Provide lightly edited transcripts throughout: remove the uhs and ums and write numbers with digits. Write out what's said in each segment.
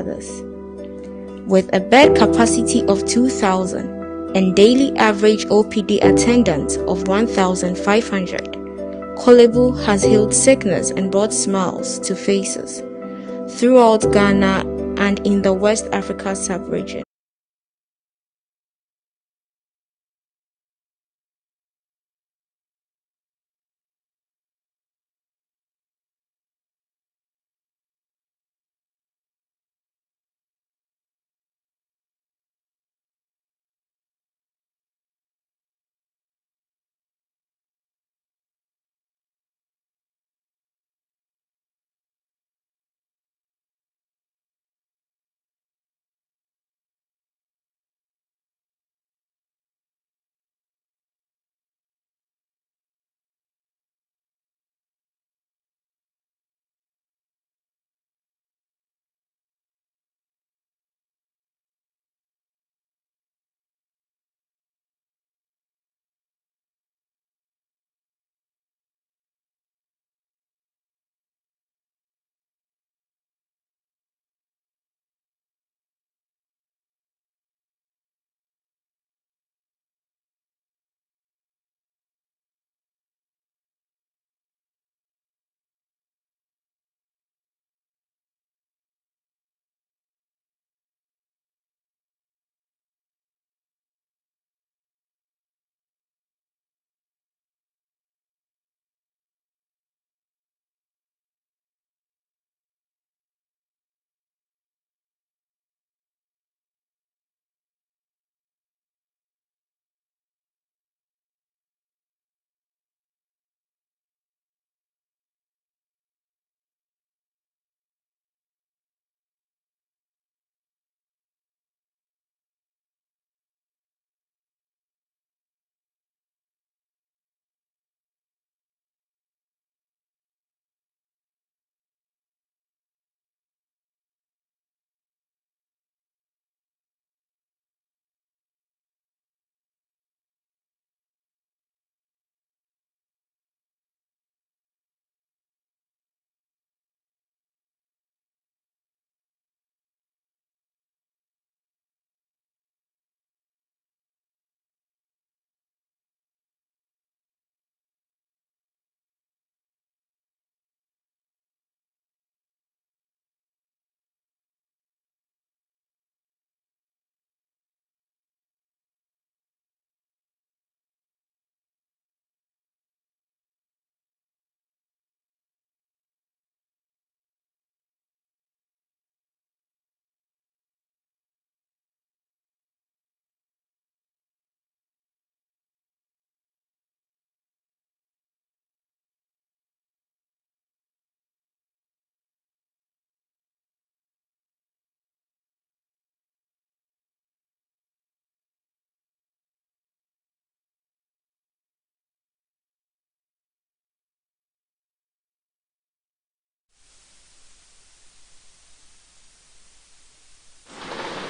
others. With a bed capacity of 2,000 and daily average OPD attendance of 1,500, Korle has healed sickness and brought smiles to faces throughout Ghana and in the West Africa sub-region.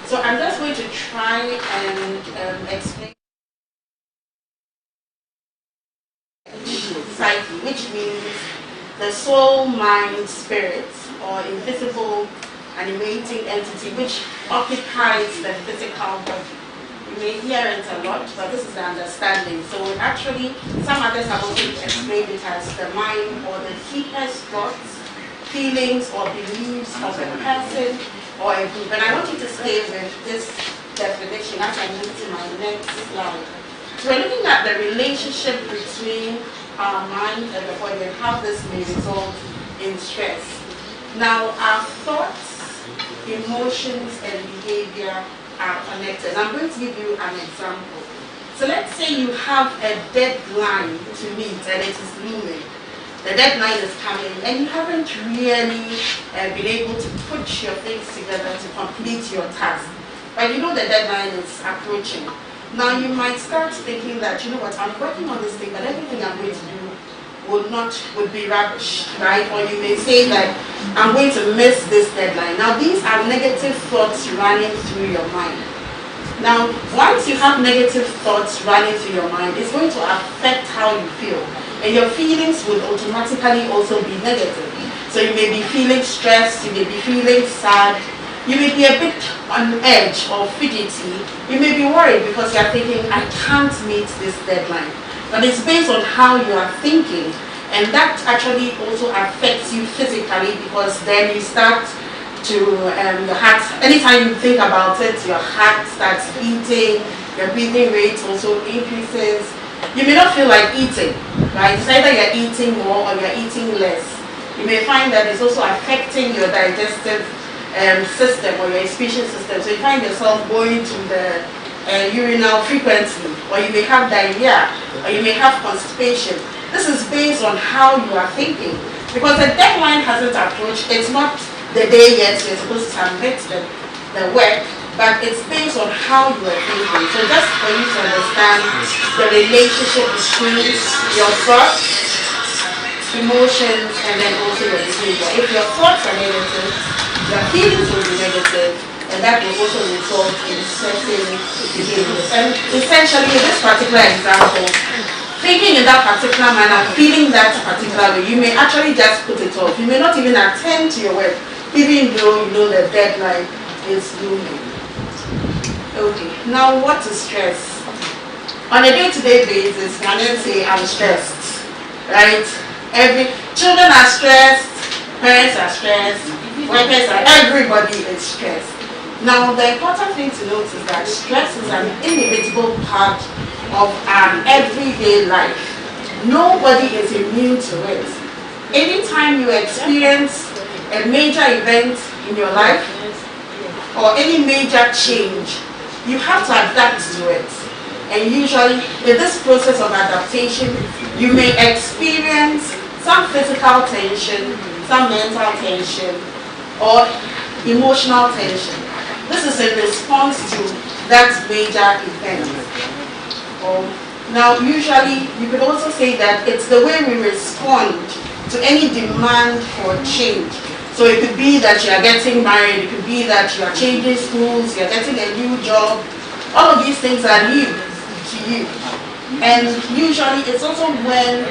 So I'm just going to try and explain psyche, which means the soul, mind, spirit, or invisible animating entity which occupies the physical body. You may hear it a lot, but this is the understanding. So actually, some others have also explained it as the mind or the deepest thoughts, feelings, or beliefs of a person or a group. And I want you to stay with this definition as I move to my next slide. So we're looking at the relationship between our mind and the body and how this may result in stress. Now, our thoughts, emotions, and behavior are connected. I'm going to give you an example. So let's say you have a deadline to meet and it is looming. The deadline is coming and you haven't really been able to put your things together to complete your task. But you know the deadline is approaching. Now you might start thinking that, you know what, I'm working on this thing, but everything I'm going to do would be rubbish, right? Or you may say that I'm going to miss this deadline. Now these are negative thoughts running through your mind. Now, once you have negative thoughts running through your mind, it's going to affect how you feel. And your feelings would automatically also be negative. So you may be feeling stressed, you may be feeling sad, You may be a bit on edge or fidgety. You may be worried because you are thinking, I can't meet this deadline. But it's based on how you are thinking. And that actually also affects you physically, because then you start to, your heart, anytime you think about it, your heart starts beating, your breathing rate also increases. You may not feel like eating, right? It's either you're eating more or you're eating less. You may find that it's also affecting your digestive system or your excretion system. So you find yourself going to the urinal frequently, or you may have diarrhea, or you may have constipation. This is based on how you are thinking, because the deadline hasn't approached. It's not the day yet you're supposed to submit the work, but it's based on how you are thinking. So just for you to understand the relationship between your thoughts, emotions, and then also your behavior. If your thoughts are negative, your feelings will be negative, and that will also result in certain behaviors. And essentially, in this particular example, thinking in that particular manner, feeling that particular way, you may actually just put it off. You may not even attend to your work, even though you know the deadline is looming. Okay, now what is stress? On a day-to-day basis, can I say I'm stressed, right? Children are stressed, parents are stressed, workers are, everybody is stressed. Now, the important thing to note is that stress is an inevitable part of our everyday life. Nobody is immune to it. Anytime you experience a major event in your life or any major change, you have to adapt to it. And usually, in this process of adaptation, you may experience some physical tension, some mental tension, or emotional tension. This is in response to that major event. Now, usually, you could also say that it's the way we respond to any demand for change. So it could be that you are getting married, it could be that you are changing schools, you are getting a new job. All of these things are new to you. And usually, it's also when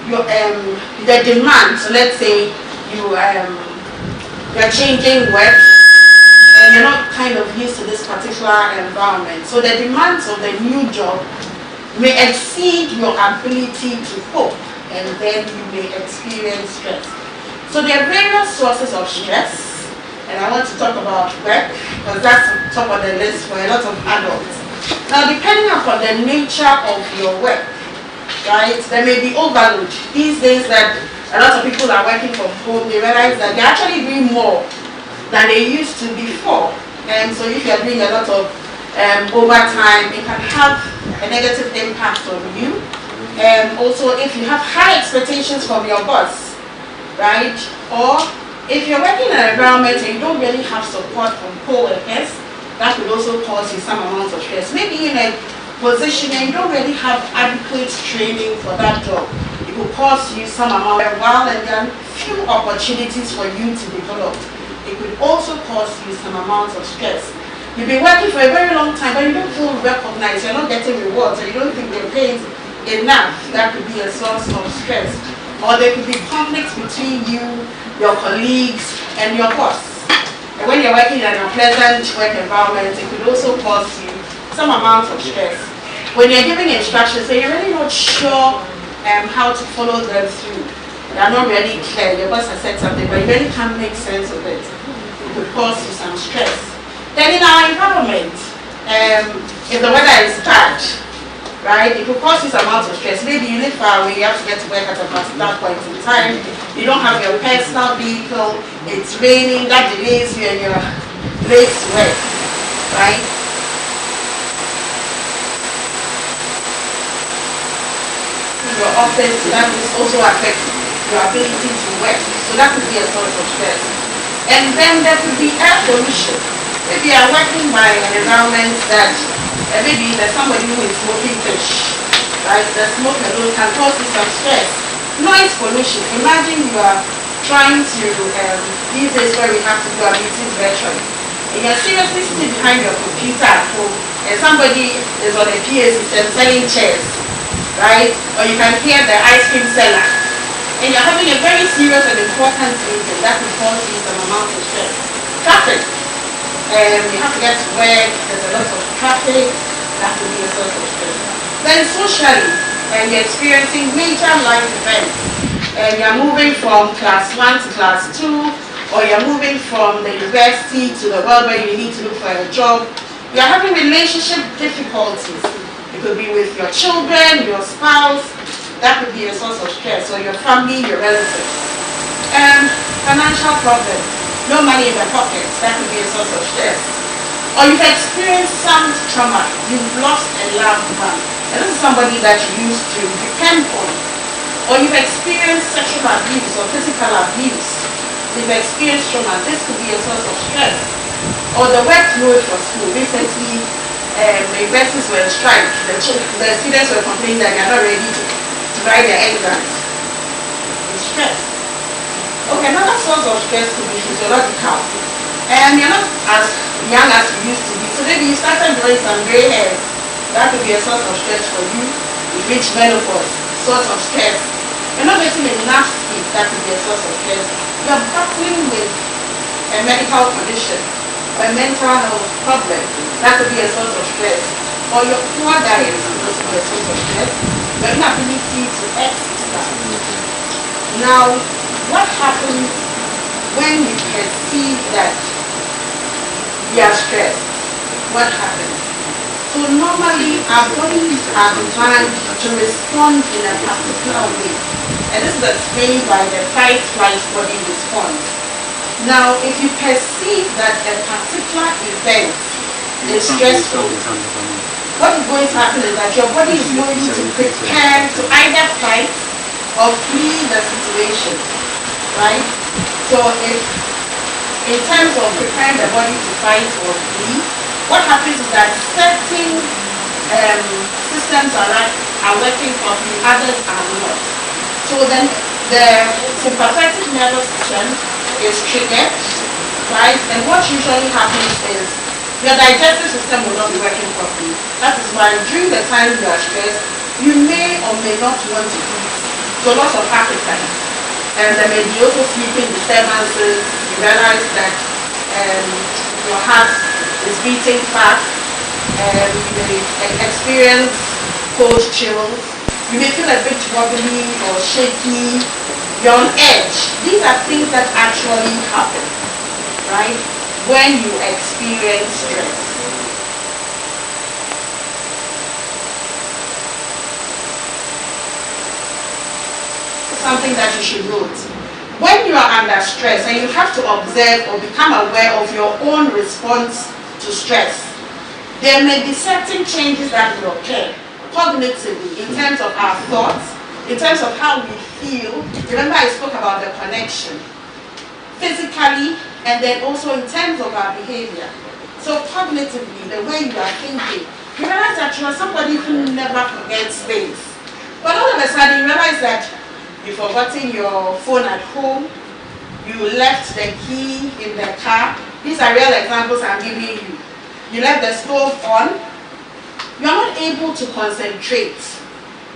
the demand, so let's say you're changing work, and you're not kind of used to this particular environment. So the demands of the new job may exceed your ability to cope, and then you may experience stress. So there are various sources of stress, and I want to talk about work, because that's on top of the list for a lot of adults. Now, depending upon the nature of your work, right, there may be overload. These days that a lot of people are working from home, they realize that they're actually doing more than they used to before. And so if you're doing a lot of overtime, it can have a negative impact on you. And also if you have high expectations from your boss, right? Or if you're working in an environment and you don't really have support from co-workers, that could also cause you some amount of stress. Maybe in a position and you don't really have adequate training for that job, it could cause you some amount of while, and there are few opportunities for you to develop. It could also cause you some amount of stress. You've been working for a very long time, but you don't feel recognized, you're not getting rewards, or you don't think you're paid enough. That could be a source of stress. Or there could be conflicts between you, your colleagues, and your boss. And when you're working in an unpleasant work environment, it could also cause you some amount of stress. When you're giving instructions, so you're really not sure how to follow them through. They're not really clear. Your boss has said something, but you really can't make sense of it. It could cause you some stress. Then in our environment, if the weather is bad, right, it could cause you some amount of stress. Maybe you live far away, you have to get to work at a particular point in time. You don't have your personal vehicle, it's raining, that delays you and you're late to work, right? Your office, that will also affect your ability to work. So that could be a source of stress. And then there could be air pollution. Maybe you are working by an environment that maybe there's somebody who is smoking fish, right? The smoke alone can cause you some stress. Noise pollution. Imagine you are trying to, these days where we have to do our meetings virtually, and you're seriously sitting behind your computer at home, and somebody is on a PA system selling chairs, right? Or you can hear the ice cream seller, and you're having a very serious and important meeting. That will cause you some amount of stress. Traffic. You have to get to work, there's a lot of traffic, that could be a source of stress. Then socially, you're experiencing major life events. You're moving from class 1 to class 2, or you're moving from the university to the world where you need to look for a job. You're having relationship difficulties. It could be with your children, your spouse. That could be a source of stress, or your family, your relatives. Financial problems, no money in the pockets, that could be a source of stress. Or you've experienced some trauma, you've lost a loved one, and this is somebody that you used to depend on. Or you've experienced sexual abuse or physical abuse, you've experienced trauma, this could be a source of stress. Or the workload for school. Recently, the universities were on strike, the students were complaining that they are not ready to write their exams. It's stress. Okay, another source of stress could be physiological. You're not as young as you used to be, so maybe you started growing some gray hairs. That could be a source of stress for you. You reach menopause, source of stress. You're not getting enough sleep, that could be a source of stress. You're battling with a medical condition or a mental health problem, that could be a source of stress. Or your poor diet could also be a source of stress. Your inability to exercise. Now, what happens when you perceive that you are stressed? What happens? So normally our bodies are designed to respond in a particular way. And this is explained by the fight-flight body response. Now, if you perceive that a particular event is stressful, what is going to happen is that your body is going to prepare to either fight or flee the situation, right? So if, in terms of preparing the body to fight or flee, what happens is that certain systems are working properly, others are not. So then the sympathetic nervous system is triggered, right? And what usually happens is your digestive system will not be working properly. That is why during the time you are stressed, you may or may not want to eat. So loss of appetite. And there may be also sleeping disturbances. You realize that your heart is beating fast. You may experience cold chills. You may feel a bit wobbly or shaky. You're on edge. These are things that actually happen, right, when you experience stress. Something that you should note. When you are under stress and you have to observe or become aware of your own response to stress, there may be certain changes that will occur cognitively in terms of our thoughts, in terms of how we feel. Remember I spoke about the connection. Physically, and then also in terms of our behavior. So cognitively, the way you are thinking, you realize that you are somebody who never forgets things. But all of a sudden you realize that you've forgotten your phone at home, you left the key in the car. These are real examples I'm giving you. You left the stove on, you're not able to concentrate,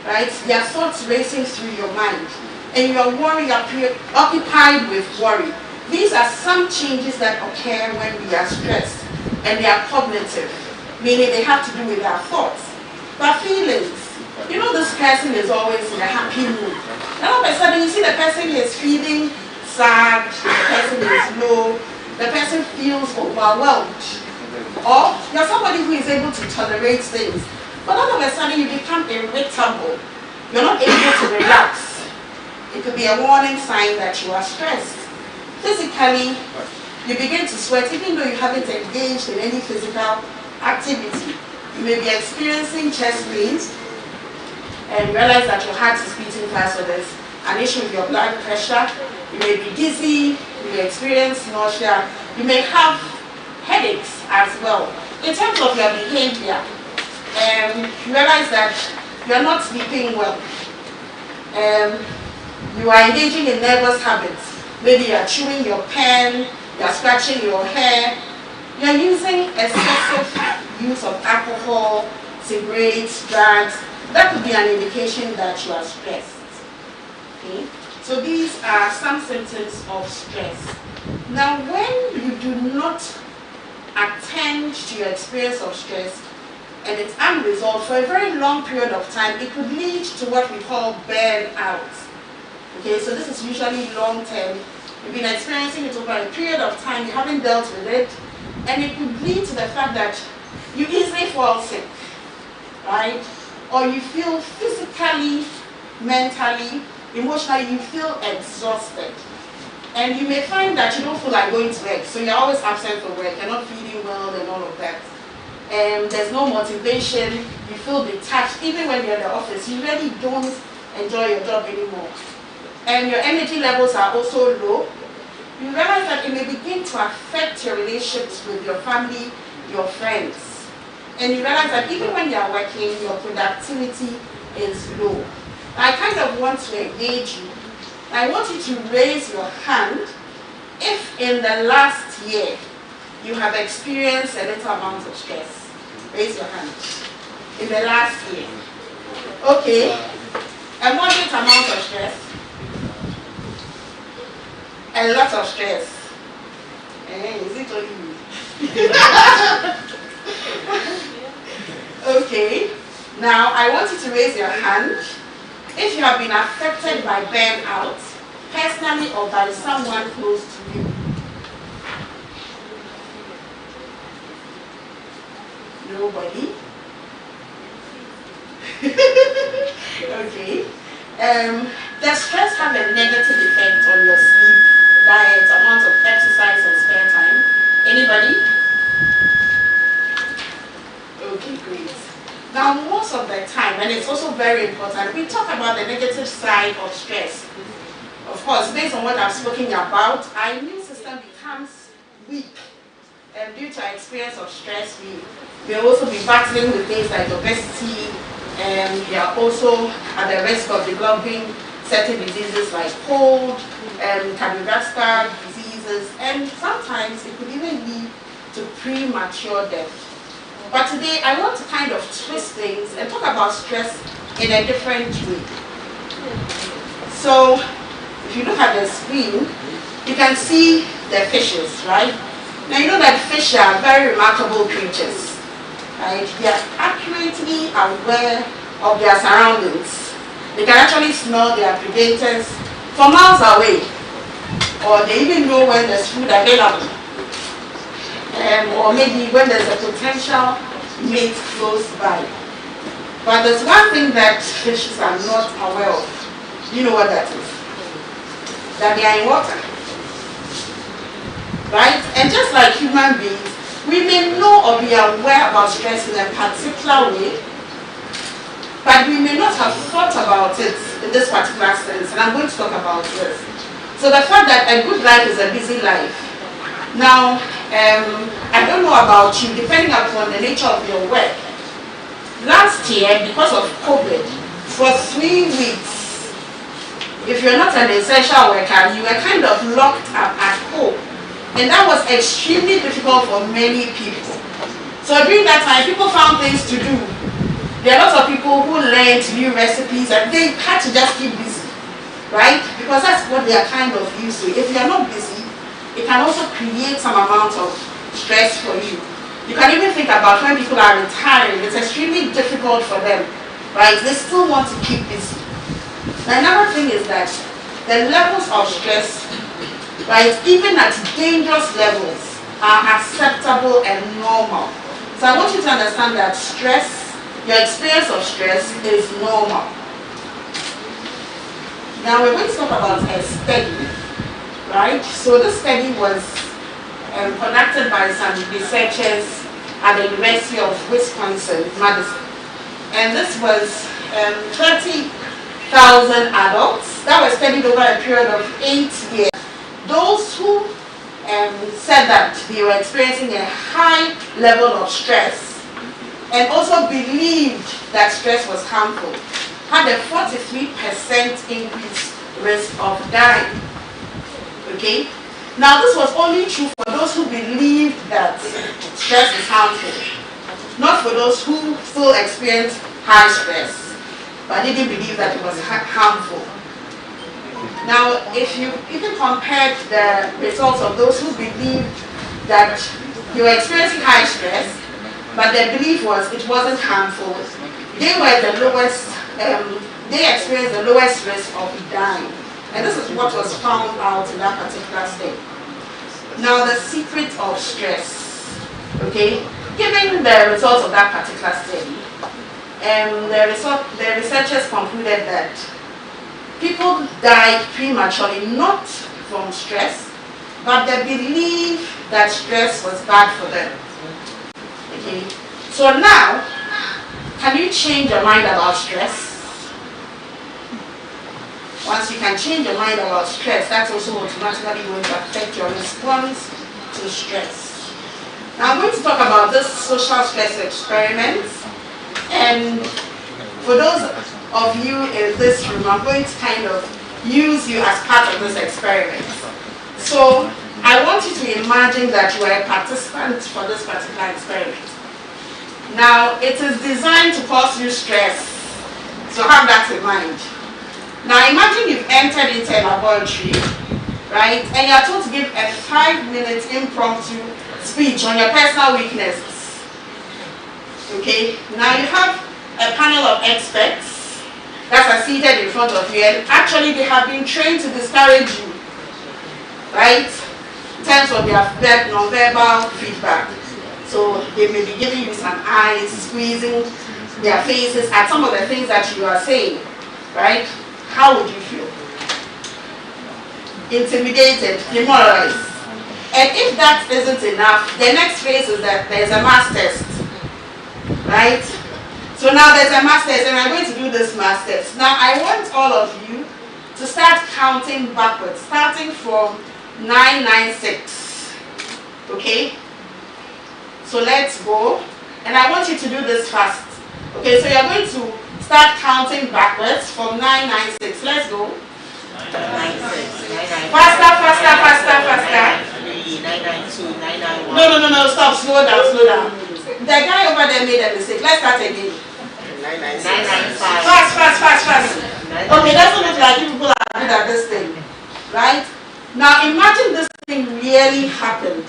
right? There are thoughts racing through your mind, and you're worried, you're preoccupied with worry. These are some changes that occur when we are stressed, and they are cognitive, meaning they have to do with our thoughts. But feelings, you know, this person is always in a happy mood. And all of a sudden you see the person is feeling sad, the person is low, the person feels overwhelmed. Or you're somebody who is able to tolerate things, but all of a sudden you become irritable. You're not able to relax. It could be a warning sign that you are stressed. Physically, you begin to sweat even though you haven't engaged in any physical activity. You may be experiencing chest pains and you realize that your heart is beating fast, so there's an issue with your blood pressure. You may be dizzy, you may experience nausea, you may have headaches as well. In terms of your behavior, you realize that you're not sleeping well. You are engaging in nervous habits. Maybe you're chewing your pen, you're scratching your hair, you're using excessive use of alcohol, cigarettes, drugs. That could be an indication that you are stressed. Okay? So these are some symptoms of stress. Now, when you do not attend to your experience of stress and it's unresolved for a very long period of time, it could lead to what we call burnout. Okay, so this is usually long term. You've been experiencing it over a period of time, you haven't dealt with it, and it could lead to the fact that you easily fall sick, right? Or you feel physically, mentally, emotionally, you feel exhausted. And you may find that you don't feel like going to work, so you're always absent from work, you're not feeling well and all of that. There's no motivation, you feel detached, even when you're in the office, you really don't enjoy your job anymore. And your energy levels are also low. You realize that it may begin to affect your relationships with your family, your friends. And you realize that even when you're working, your productivity is low. I kind of want to engage you. I want you to raise your hand if in the last year you have experienced a little amount of stress. Raise your hand. In the last year. Okay. A moderate amount of stress. A lot of stress. Is it only me? Okay. Now I want you to raise your hand if you have been affected by burnout, personally or by someone close to you. Nobody? Okay. Does stress have a negative effect on your sleep, diet, amount of exercise and spare time? Anybody? Okay, great. Now, most of the time, and it's also very important, we talk about the negative side of stress. Of course, based on what I've spoken about, our immune system becomes weak. And due to our experience of stress, we may also be battling with things like obesity, and we are also at the risk of developing certain diseases like cold, cardiovascular diseases, and sometimes it could even lead to premature death. But today, I want to kind of twist things and talk about stress in a different way. So, if you look at the screen, you can see the fishes, right? Now, you know that fish are very remarkable creatures, right? They are accurately aware of their surroundings. They can actually smell their predators from miles away, or they even know when there's food available. Or maybe when there's a potential mate close by. But there's one thing that fishes are not aware of. You know what that is? That they are in water. Right? And just like human beings, we may know or be aware about stress in a particular way, but we may not have thought about it in this particular sense. And I'm going to talk about this. So the fact that a good life is a busy life. Now, I don't know about you, depending upon the nature of your work. Last year, because of COVID, for 3 weeks, if you're not an essential worker, you were kind of locked up at home. And that was extremely difficult for many people. So during that time, people found things to do. There are lots of people who learned new recipes and they had to just keep busy, right? Because that's what they are kind of used to. If you are not busy, it can also create some amount of stress for you. You can even think about when people are retiring, it's extremely difficult for them, right? They still want to keep busy. Now, another thing is that the levels of stress, right, even at dangerous levels, are acceptable and normal. So I want you to understand that stress, your experience of stress is normal. Now we're going to talk about a study, right? So this study was conducted by some researchers at the University of Wisconsin, Madison. And this was 30,000 adults that were studied over a period of 8 years. Those who said that they were experiencing a high level of stress and also believed that stress was harmful had a 43% increased risk of dying. Okay? Now this was only true for those who believed that stress is harmful, not for those who still experience high stress, but didn't believe that it was harmful. Now, if you even compared the results of those who believed that They were experiencing high stress, but their belief was it wasn't harmful. They were the lowest, they experienced the lowest risk of dying. And this is what was found out in that particular study. Now the secret of stress, okay? Given the results of that particular study, the researchers concluded that people died prematurely not from stress, but they believed that stress was bad for them. Okay, so now, can you change your mind about stress? Once you can change your mind about stress, that's also automatically going to affect your response to stress. Now I'm going to talk about this social stress experiment, and for those of you in this room, I'm going to kind of use you as part of this experiment. So I want you to imagine that you are a participant for this particular experiment. Now it is designed to cause you stress, so have that in mind. Now imagine you've entered into a laboratory, right, and you are told to give a 5-minute impromptu speech on your personal weaknesses. Okay, now you have a panel of experts that are seated in front of you, and actually they have been trained to discourage you, right, in terms of their non-verbal feedback. So they may be giving you some eyes, squeezing their faces at some of the things that you are saying, right? How would you feel? Intimidated, demoralized. And if that isn't enough, the next phase is that there's a mass test, right? So now there's a mass test, and I'm going to do this mass test. Now I want all of you to start counting backwards, starting from 996. Okay? So let's go. And I want you to do this fast. Okay, so you're going to start counting backwards from 996. Let's go. 996. Faster, faster, faster, faster. 992, 991. No, stop, slow down. The guy over there made a mistake. Let's start again. 995. Fast. Okay, doesn't look like you people are good at this thing. Right? Now imagine this thing really happened.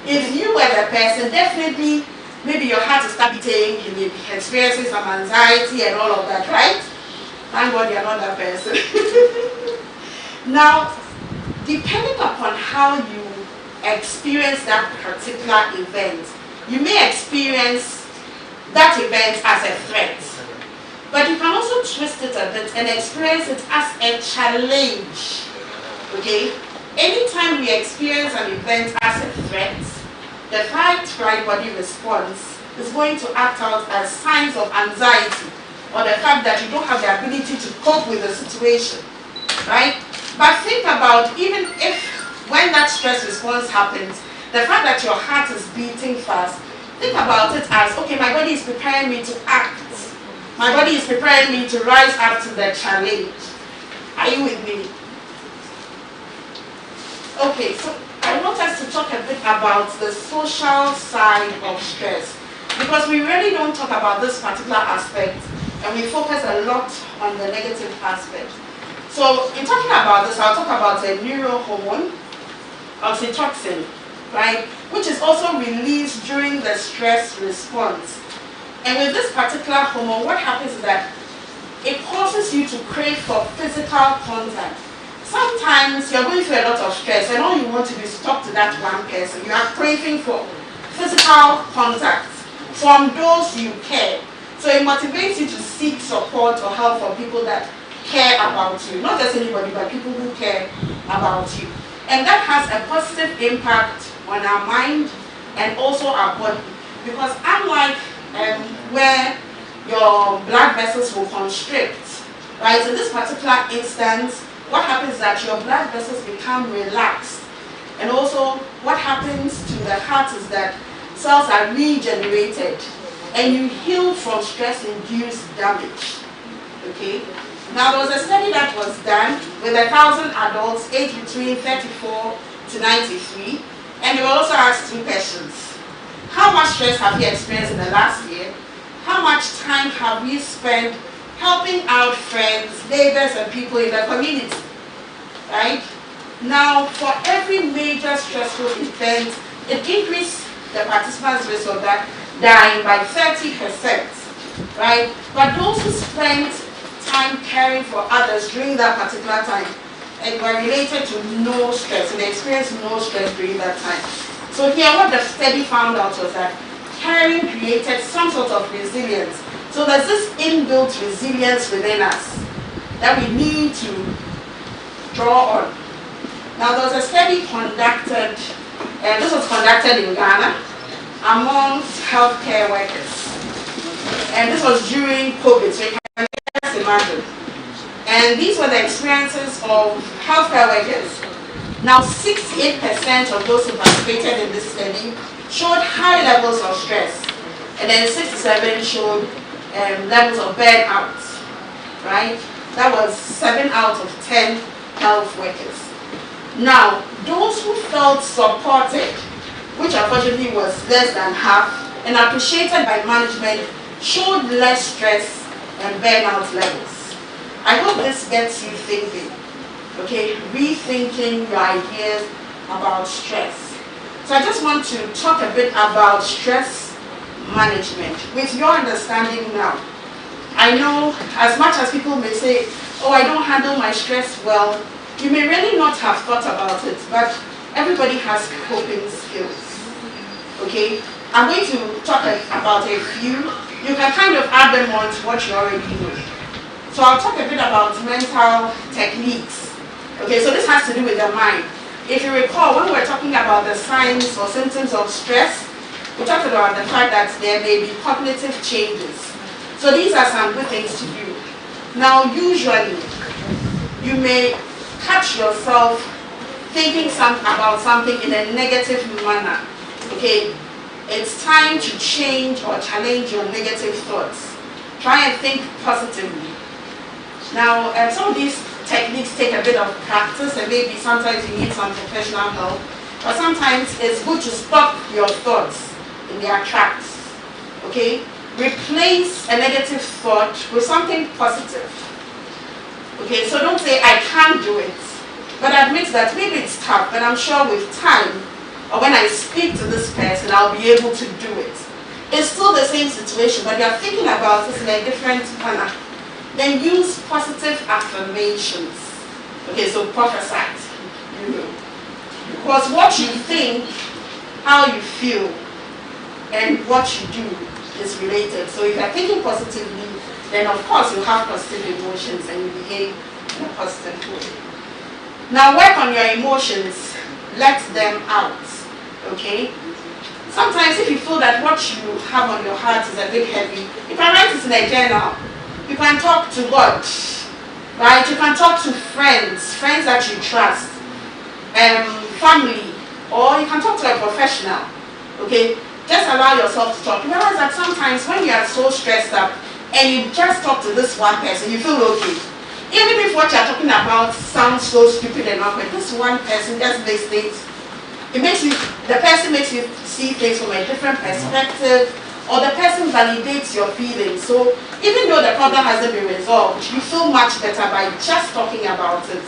If you were the person, definitely maybe your heart is start beating, you may be experiencing some anxiety and all of that, right? Thank God you're not that person. Now, depending upon how you experience that particular event, you may experience that event as a threat. But you can also twist it a bit and experience it as a challenge. Okay? Anytime we experience an event as a threat, the fight-flight body response is going to act out as signs of anxiety or the fact that you don't have the ability to cope with the situation, right? But think about, even if when that stress response happens, the fact that your heart is beating fast, think about it as, okay, my body is preparing me to act. My body is preparing me to rise up to the challenge. Are you with me? Okay, so I want us to talk a bit about the social side of stress, because we really don't talk about this particular aspect and we focus a lot on the negative aspect. So in talking about this, I'll talk about a neurohormone, oxytocin, right, which is also released during the stress response. And with this particular hormone, what happens is that it causes you to crave for physical contact. Sometimes you're going through a lot of stress and all you want to do is talk to that one person. You are craving for physical contact from those you care. So it motivates you to seek support or help from people that care about you. Not just anybody, but people who care about you. And that has a positive impact on our mind and also our body. Because unlike where your blood vessels will constrict, right, in this particular instance, what happens is that your blood vessels become relaxed. And also what happens to the heart is that cells are regenerated and you heal from stress-induced damage. Okay? Now there was a study that was done with 1,000 adults aged between 34 to 93, and they were also asked 2 questions. How much stress have you experienced in the last year? How much time have you spent helping out friends, neighbors, and people in the community? Right? Now, for every major stressful event, it increased the participants' risk of that dying by 30%, right? But those who spent time caring for others during that particular time were related to no stress, and they experienced no stress during that time. So here, what the study found out was that caring created some sort of resilience. So there's this inbuilt resilience within us that we need to draw on. Now, there was a study conducted, this was conducted in Ghana amongst healthcare workers. And this was during COVID, so you can just imagine. And these were the experiences of healthcare workers. Now, 68% of those who participated in this study showed high levels of stress. And then 67 showed levels of burnout, right? That was 7 out of 10 health workers. Now, those who felt supported, which unfortunately was less than half, and appreciated by management, showed less stress and burnout levels. I hope this gets you thinking, okay? Rethinking your ideas about stress. So I just want to talk a bit about stress management with your understanding now. I know as much as people may say, oh, I don't handle my stress well, you may really not have thought about it, but everybody has coping skills, okay? I'm going to talk about a few. You can kind of add them on to what you already know. So I'll talk a bit about mental techniques. Okay, so this has to do with the mind. If you recall, when we were talking about the signs or symptoms of stress, we talked about the fact that there may be cognitive changes. So these are some good things to do. Now, usually, you may catch yourself thinking about something in a negative manner. Okay, it's time to change or challenge your negative thoughts. Try and think positively. Now, some of these techniques take a bit of practice, and maybe sometimes you need some professional help, but sometimes it's good to stop your thoughts in their tracks. Okay, replace a negative thought with something positive. Okay, so don't say, I can't do it, but admit that maybe it's tough, but I'm sure with time, or when I speak to this person, I'll be able to do it. It's still the same situation, but you're thinking about this in a different manner. Then use positive affirmations. Okay, so prophesy. Because what you think, how you feel, and what you do is related. So if you're thinking positively, then of course you have positive emotions and you behave in a positive way. Now work on your emotions, let them out, okay? Sometimes if you feel that what you have on your heart is a bit heavy, you can write it in a journal. You can talk to God, right? You can talk to friends that you trust, family, or you can talk to a professional, okay? Just allow yourself to talk. Realize that sometimes when you are so stressed up, and you just talk to this one person, you feel okay. Even if what you're talking about sounds so stupid and awkward, this one person just makes things, the person makes you see things from a different perspective, or the person validates your feelings. So even though the problem hasn't been resolved, you feel much better by just talking about it.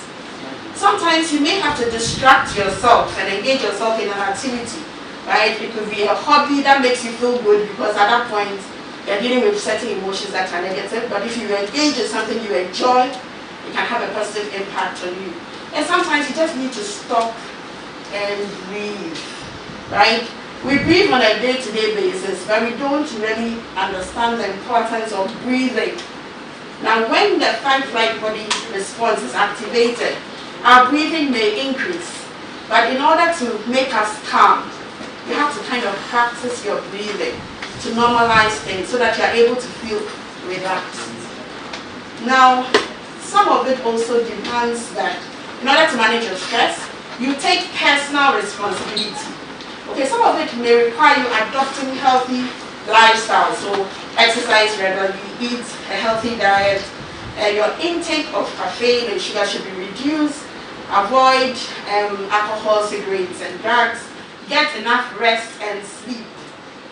Sometimes you may have to distract yourself and engage yourself in an activity, right? It could be a hobby that makes you feel good, because at that point, you're dealing with certain emotions that are negative, but if you engage in something you enjoy, it can have a positive impact on you. And sometimes you just need to stop and breathe, right? We breathe on a day-to-day basis, but we don't really understand the importance of breathing. Now, when the fight-flight body response is activated, our breathing may increase, but in order to make us calm, you have to kind of practice your breathing to normalize things so that you are able to feel relaxed. Now, some of it also demands that in order to manage your stress, you take personal responsibility. Okay, some of it may require you adopting healthy lifestyle, so exercise regularly, eat a healthy diet, your intake of caffeine and sugar should be reduced, avoid alcohol, cigarettes and drugs, get enough rest and sleep,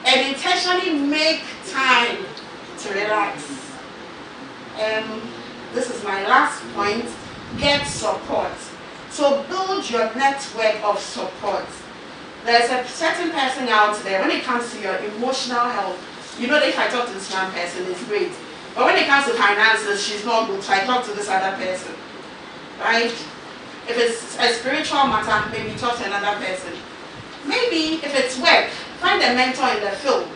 and intentionally make time to relax. This is my last point, get support. So build your network of support. There's a certain person out there, when it comes to your emotional health, you know that if I talk to this one person, it's great. But when it comes to finances, she's not good, so I talk to this other person. Right? If it's a spiritual matter, maybe talk to another person. Maybe if it's work, find a mentor in the field.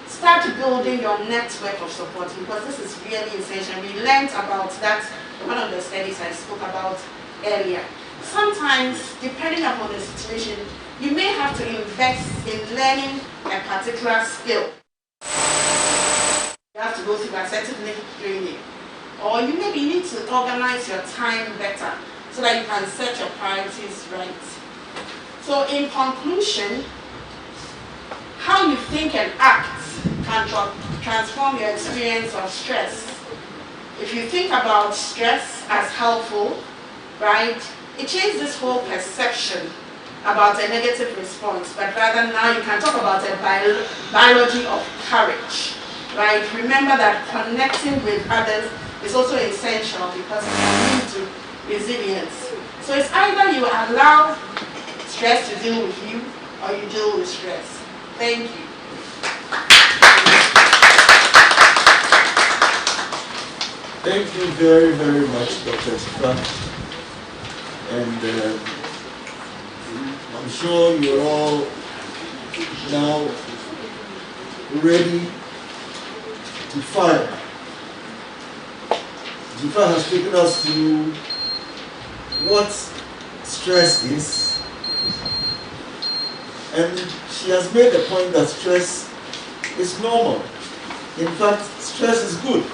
Start building your network of support, because this is really essential. We learned about that, one of the studies I spoke about earlier. Sometimes, depending upon the situation, you may have to invest in learning a particular skill. You have to go through a certificate training. Or you maybe need to organize your time better so that you can set your priorities right. So in conclusion, how you think and act can transform your experience of stress. If you think about stress as helpful, right, it changes this whole perception about a negative response, but rather now you can talk about a biology of courage, right? Remember that connecting with others is also essential because it can lead to resilience. So it's either you allow stress to deal with you or you deal with stress. Thank you. Thank you very, very much, Dr. Tifa. And I'm sure you're all now ready to fire. Tifa has taken us through what stress is, and she has made the point that stress is normal. In fact, stress is good.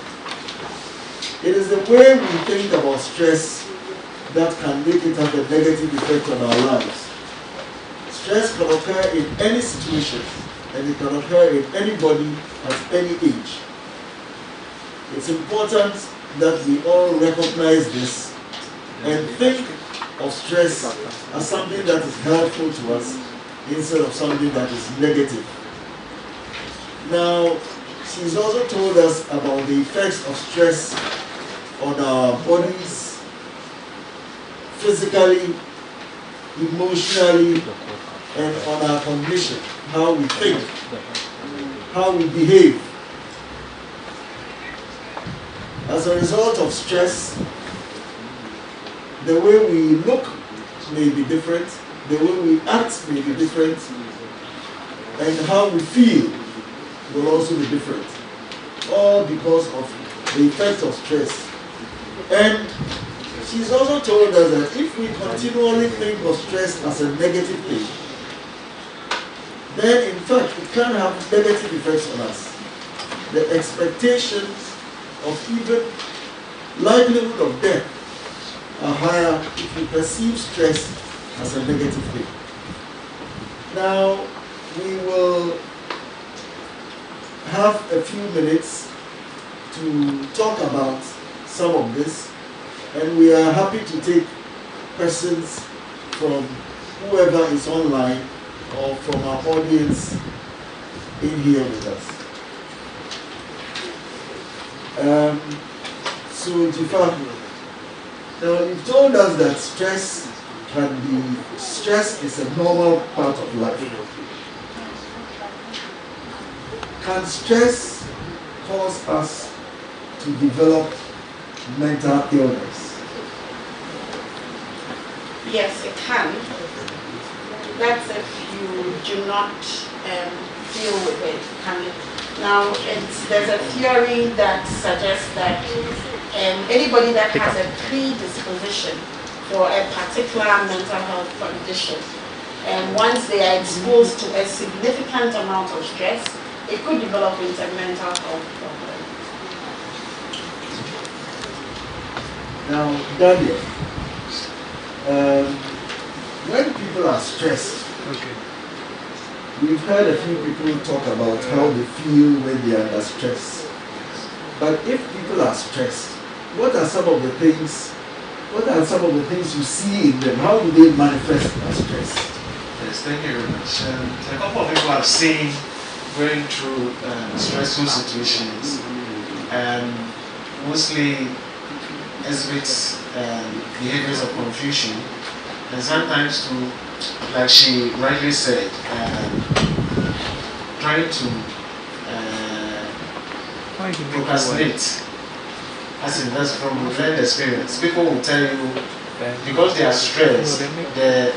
It is the way we think about stress that can make it have a negative effect on our lives. Stress can occur in any situation, and it can occur in anybody at any age. It's important that we all recognize this and think of stress as something that is helpful to us instead of something that is negative. Now, she's also told us about the effects of stress on our bodies, physically, emotionally, and on our cognition, how we think, how we behave. As a result of stress, the way we look may be different, the way we act may be different, and how we feel will also be different, all because of the effects of stress. And she's also told us that if we continually think of stress as a negative thing, then in fact it can have negative effects on us. The expectations of even likelihood of death are higher if we perceive stress as a negative thing. Now, we will have a few minutes to talk about some of this, and we are happy to take questions from whoever is online or from our audience in here with us. So Tifa, now you've told us that stress is a normal part of life. Can stress cause us to develop mental illness? Yes, it can. That's if you do not deal with it. Now, there's a theory that suggests that anybody that has a predisposition for a particular mental health condition, and once they are exposed to a significant amount of stress, it could develop into a mental health problem. Now, Daniel, when people are stressed, we've heard a few people talk about how they feel when they are under stress. But if people are stressed, what are some of the things you see in them? How do they manifest their stress? Yes, thank you very much. A couple of people I've seen going through stressful situations and mostly exhibits behaviors of confusion and sometimes to like she rightly said, trying to procrastinate. As in, that's from learned experience. People will tell you because they are stressed, the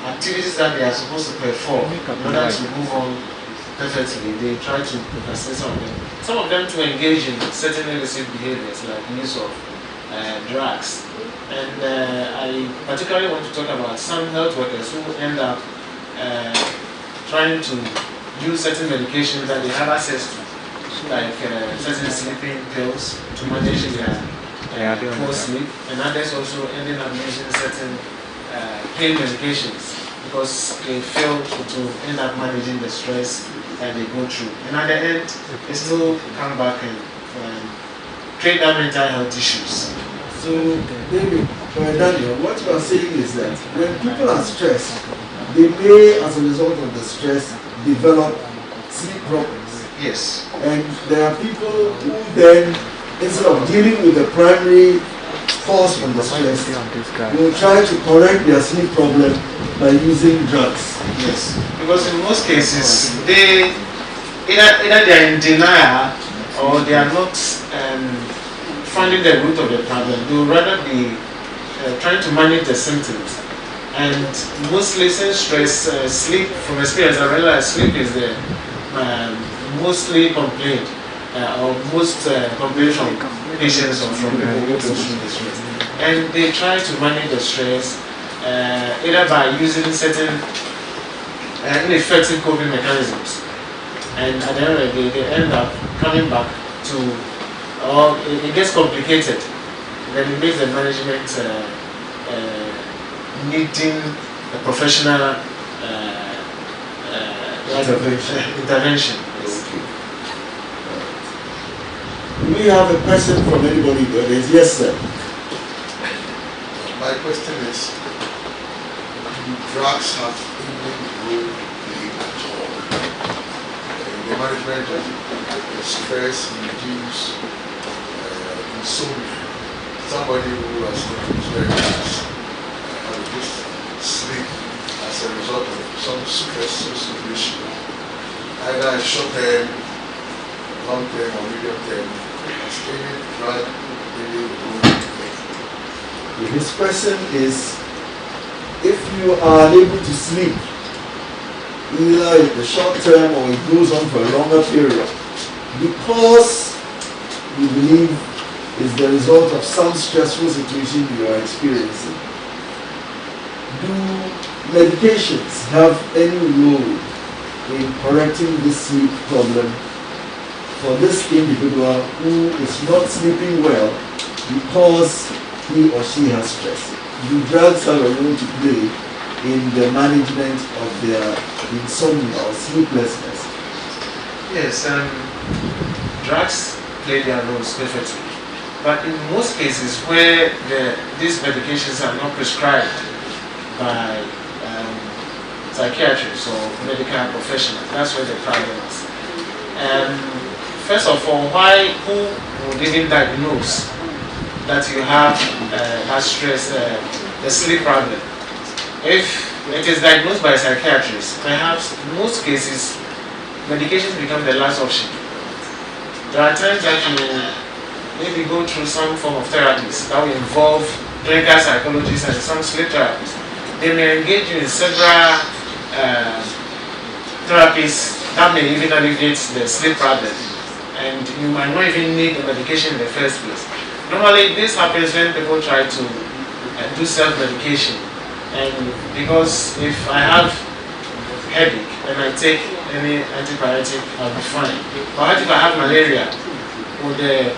activities that they are supposed to perform in order to move on perfectly, they try to procrastinate some of them. Some of them to engage in certain illicit behaviors like use of drugs. And I particularly want to talk about some health workers who end up trying to use certain medications that they have access to, like certain sleeping pills to manage their poor sleep, and others also ending up using certain pain medications because they fail to end up managing the stress that they go through. And at the end, they still come back and create that mental health issues. So, David, Daniel, what you are saying is that when people are stressed, they may, as a result of the stress, develop sleep problems. Yes. And there are people who then, instead of dealing with the primary cause of the stress, will try to correct their sleep problem by using drugs. Yes. Because in most cases, they either they are in denial or they are not finding the root of the problem. They would rather be trying to manage the symptoms. And mostly since stress, sleep, from experience, I realize sleep is the mostly complained or most complaints from patients or from people who go through the stress. And they try to manage the stress either by using certain ineffective coping mechanisms. And at the end of the day, they end up coming back to, or it gets complicated. Then it makes the management needing a professional intervention. Do we have a question from anybody there? Yes, sir. My question is, do drugs have any role played at all in the management of stress, induced insomnia? Somebody who has been very fast and just sleep as a result of some stressful situation, either short term, long term, or medium term. Has any drug really role played? His question is, if you are able to sleep, either in the short term or it goes on for a longer period, because you believe is the result of some stressful situation you are experiencing, do medications have any role in correcting this sleep problem for this individual who is not sleeping well because he or she has stress? Do drugs have a role to play in the management of their insomnia or sleeplessness? Yes, drugs play their roles perfectly. But in most cases where these medications are not prescribed by psychiatrists or medical professionals, that's where the problem is. First of all, who would even diagnose that you have that stress, the sleep problem? If it is diagnosed by a psychiatrist, perhaps in most cases, medications become the last option. There are times that you maybe go through some form of therapies that will involve clinical psychologists and some sleep therapists. They may engage you in several therapies that may even alleviate the sleep problem, and you might not even need the medication in the first place. Normally, this happens when people try to do self-medication, and because if I have headache and I take any antibiotic, I'll be fine. But if I have malaria, would the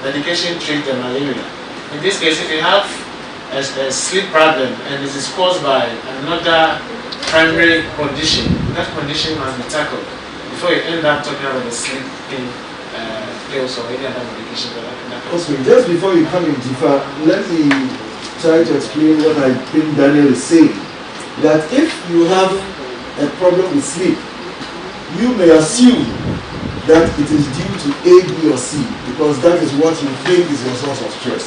medication treat the malaria? In this case, if you have a sleep problem and it is caused by another primary condition, that condition must be tackled before you end up talking about the sleeping pills or any other medication. Okay, just before you come in, Tifa, let me try to explain what I think Daniel is saying. That if you have a problem with sleep, you may assume that it is due to A, B, or C, because that is what you think is your source of stress.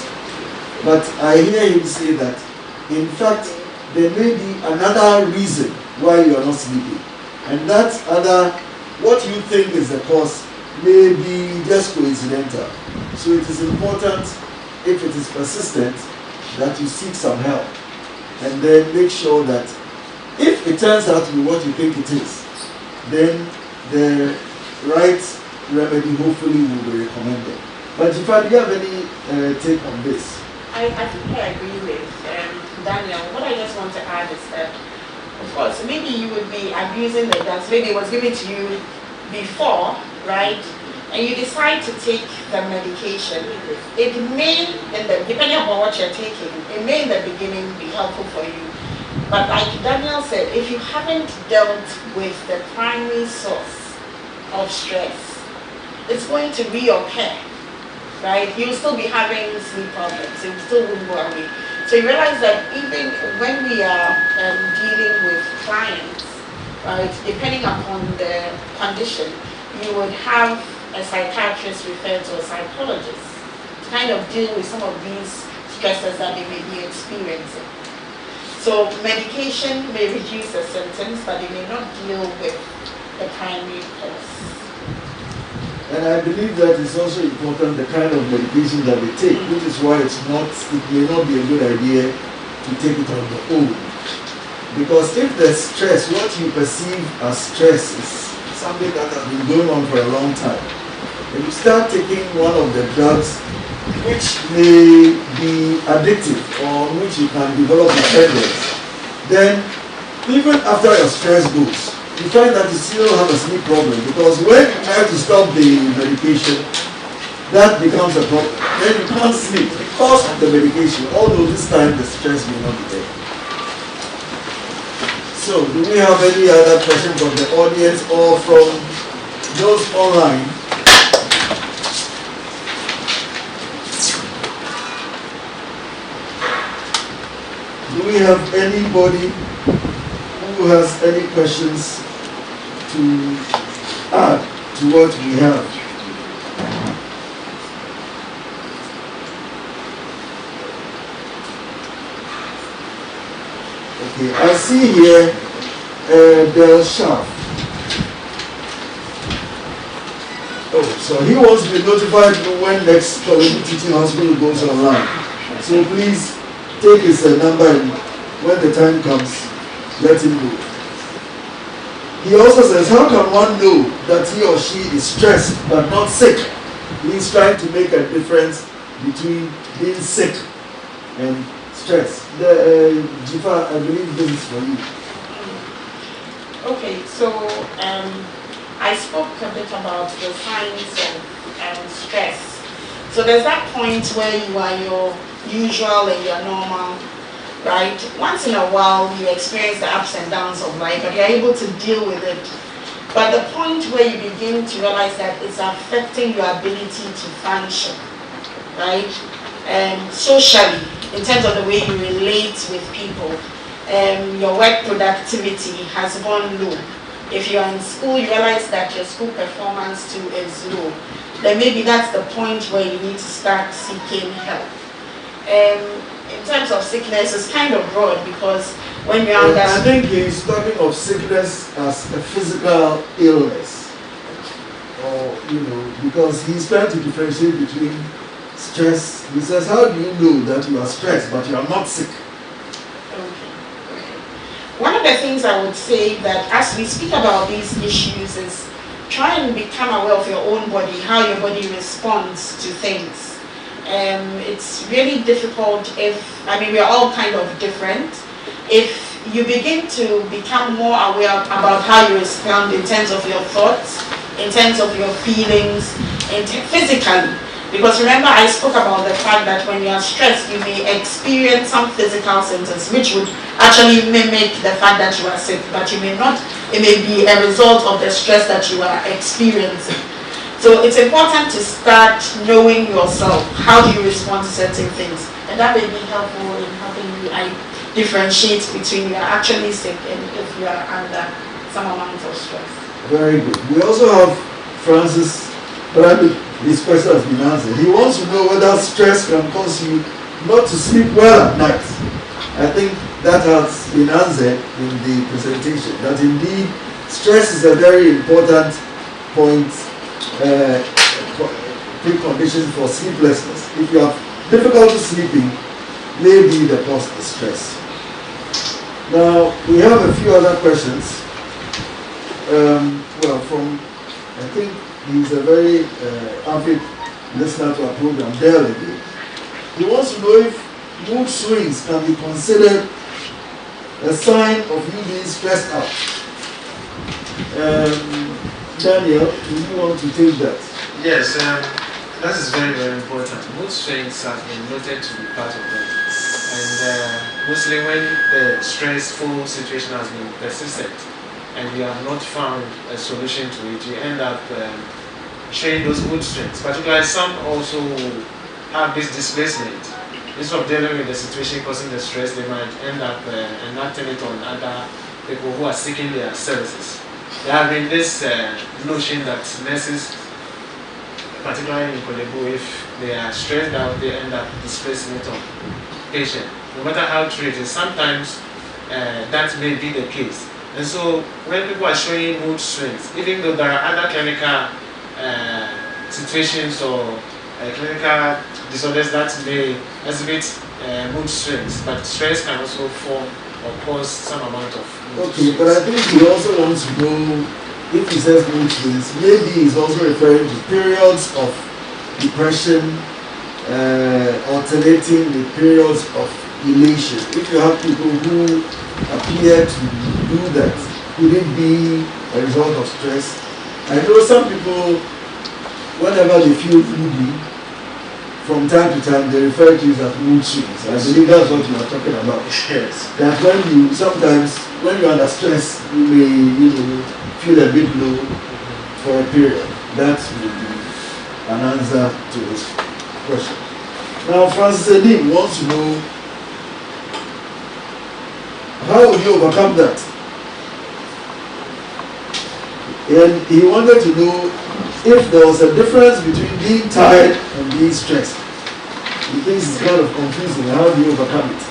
But I hear him say that, in fact, there may be another reason why you are not sleeping. And that other, what you think is the cause, may be just coincidental. So it is important, if it is persistent, that you seek some help. And then make sure that if it turns out to be what you think it is, then the right remedy hopefully will be recommended. But if I do you have any take on this? I think I agree with Daniel. What I just want to add is that, of course, maybe you would be abusing the drugs. Maybe it was given to you before, right? And you decide to take the medication. It may, depending on what you're taking, it may in the beginning be helpful for you. But like Daniel said, if you haven't dealt with the primary source of stress, it's going to reoccur, right? You'll still be having sleep problems. It still won't go away. So you realize that even when we are dealing with clients, right, depending upon the condition, you would have a psychiatrist referred to a psychologist to kind of deal with some of these stresses that they may be experiencing. So medication may reduce the symptoms, but it may not deal with the primary cause. And I believe that it's also important the kind of medication that they take, which is why it may not be a good idea to take it on your own. Because if the stress, what you perceive as stress is something that has been going on for a long time, if you start taking one of the drugs which may be addictive or which you can develop dependence, then even after your stress goes, you find that you still have a sleep problem, because when you try to stop the medication, that becomes a problem. Then you can't sleep because of the medication, although this time the stress may not be there. So, do we have any other questions from the audience or from those online? Do we have anybody who has any questions to add to what we have? Okay, I see here Del Sharp. Oh, so he wants to be notified when next Korle Teaching Hospital goes online. So please take his number, and when the time comes, let him know. He also says, how can one know that he or she is stressed but not sick? He's trying to make a difference between being sick and stress. Jifa, I believe this is for you. Okay, so I spoke a bit about the signs of stress. So there's that point where you are your usual and your normal, right? Once in a while you experience the ups and downs of life, but you're able to deal with it. But the point where you begin to realize that it's affecting your ability to function, right? Socially, in terms of the way you relate with people, your work productivity has gone low. If you're in school, you realize that your school performance too is low. Then maybe that's the point where you need to start seeking help. In terms of sickness, it's kind of broad, because when you're under... I think he's talking of sickness as a physical illness. Or, because he's trying to differentiate between stress. He says, how do you know that you are stressed but you are not sick? One of the things I would say that as we speak about these issues is try and become aware of your own body, how your body responds to things. It's really difficult we're all kind of different. If you begin to become more aware about how you respond in terms of your thoughts, in terms of your feelings, physically. Because remember, I spoke about the fact that when you are stressed, you may experience some physical symptoms which would actually mimic the fact that you are sick, but you may not. It may be a result of the stress that you are experiencing. So it's important to start knowing yourself. How do you respond to certain things? And that may be helpful in helping you differentiate between you are actually sick and if you are under some amount of stress. Very good. We also have Francis. His question has been answered. He wants to know whether stress can cause you not to sleep well at night. I think that has been answered in the presentation, that indeed stress is a very important point, precondition for sleeplessness. If you have difficulty sleeping, maybe the cause is stress. Now, we have a few other questions. I think he's a very avid listener to our program, Dale. He wants to know if mood swings can be considered a sign of you being stressed out. Daniel, do you want to take that? Yes, that is very, very important. Mood swings have been noted to be part of that. And mostly when the stressful situation has been persistent and you have not found a solution to it, you end up showing those mood swings. Particularly some also have this displacement. Instead of dealing with the situation causing the stress, they might end up enacting it on other people who are seeking their services. There have been this notion that nurses, particularly in Korle, if they are stressed out, they end up displacing it on patient. No matter how true it is, sometimes that may be the case. And so when people are showing mood swings, even though there are other clinical situations or clinical disorders that may exhibit mood swings, but stress can also form or cause some amount of mood swings. But I think he also wants to know, if he says mood swings, maybe he's also referring to periods of depression alternating with periods of elation. If you have people who appear to do that, could it be a result of stress? I know some people, whenever they feel moody, from time to time they refer to it as mood swings. I believe that's what you are talking about. Yes. That sometimes when you're under stress, you may feel a bit low for a period. That will be an answer to this question. Now, Francis Edim wants to know, how will you overcome that? And he wanted to know if there was a difference between being tired and being stressed. He thinks it's kind of confusing. How do you overcome it?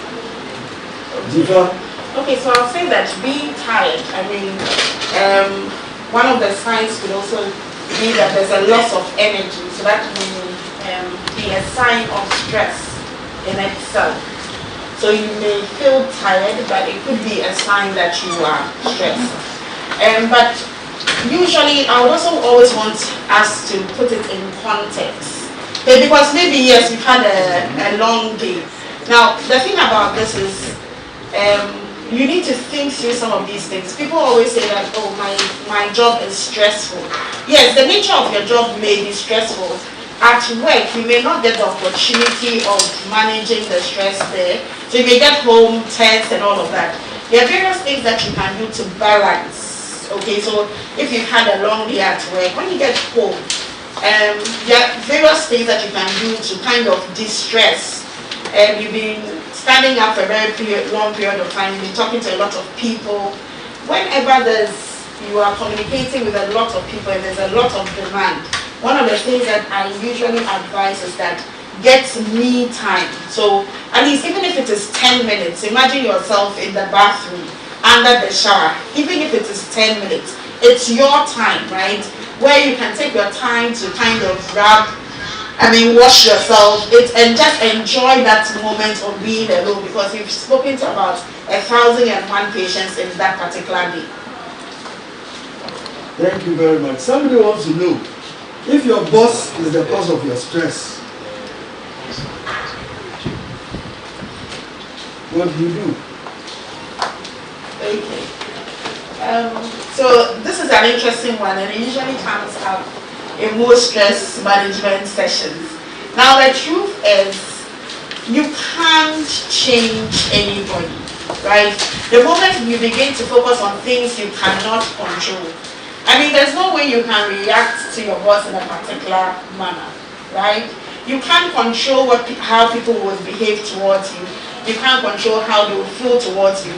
Jifa? Okay, so I'll say that being tired, one of the signs could also be that there's a loss of energy. So that may be a sign of stress in itself. So you may feel tired, but it could be a sign that you are stressed. But usually, I would also always want us to put it in context. Okay, because maybe, yes, you've had a long day. Now, the thing about this is, you need to think through some of these things. People always say that, oh, my job is stressful. Yes, the nature of your job may be stressful. At work, you may not get the opportunity of managing the stress there. So you may get home tense and all of that. There are various things that you can do to balance. Okay, so if you've had a long day at work, when you get home, there are various things that you can do to kind of distress. You've been standing up for a very long period of time, you've been talking to a lot of people. Whenever you are communicating with a lot of people and there's a lot of demand, one of the things that I usually advise is that get me time. So at least even if it is 10 minutes, imagine yourself in the bathroom, under the shower, even if it is 10 minutes, it's your time, right? Where you can take your time to kind of wash yourself and just enjoy that moment of being alone, because you've spoken to about 1,001 patients in that particular day. Thank you very much. Somebody wants to know, if your boss is the cause of your stress, what do you do? Okay. So this is an interesting one, and it usually comes up in most stress management sessions. Now the truth is, you can't change anybody, right? The moment you begin to focus on things you cannot control, there's no way you can react to your boss in a particular manner, right? You can't control how people will behave towards you. You can't control how they will feel towards you.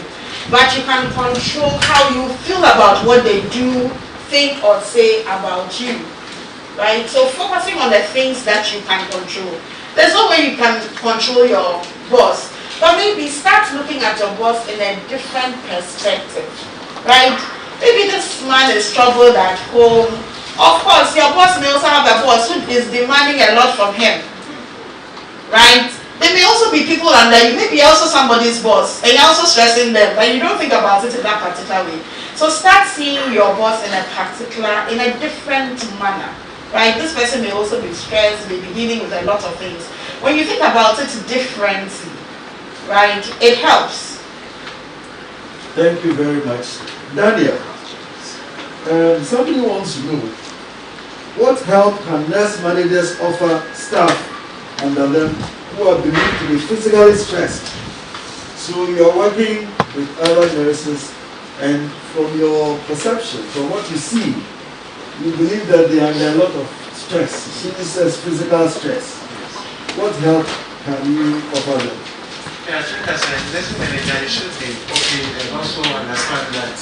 But you can control how you feel about what they do, think, or say about you, right? So focusing on the things that you can control. There's no way you can control your boss, but Or maybe start looking at your boss in a different perspective, right? Maybe this man is troubled at home. Of course, your boss may also have a boss who is demanding a lot from him, right? There may also be people under you, maybe you're also somebody's boss, and you're also stressing them, but you don't think about it in that particular way. So start seeing your boss in a different manner, right? This person may also be stressed, may be dealing with a lot of things. When you think about it differently, right, it helps. Thank you very much. Daniel, somebody wants to know, what help can nurse managers offer staff under them who are believed to be physically stressed? So you are working with other nurses, and from your perception, from what you see, you believe that they are under a lot of stress. She says physical stress. What help can you offer them? Yeah, I think as a nursing manager, you should be okay and also understand that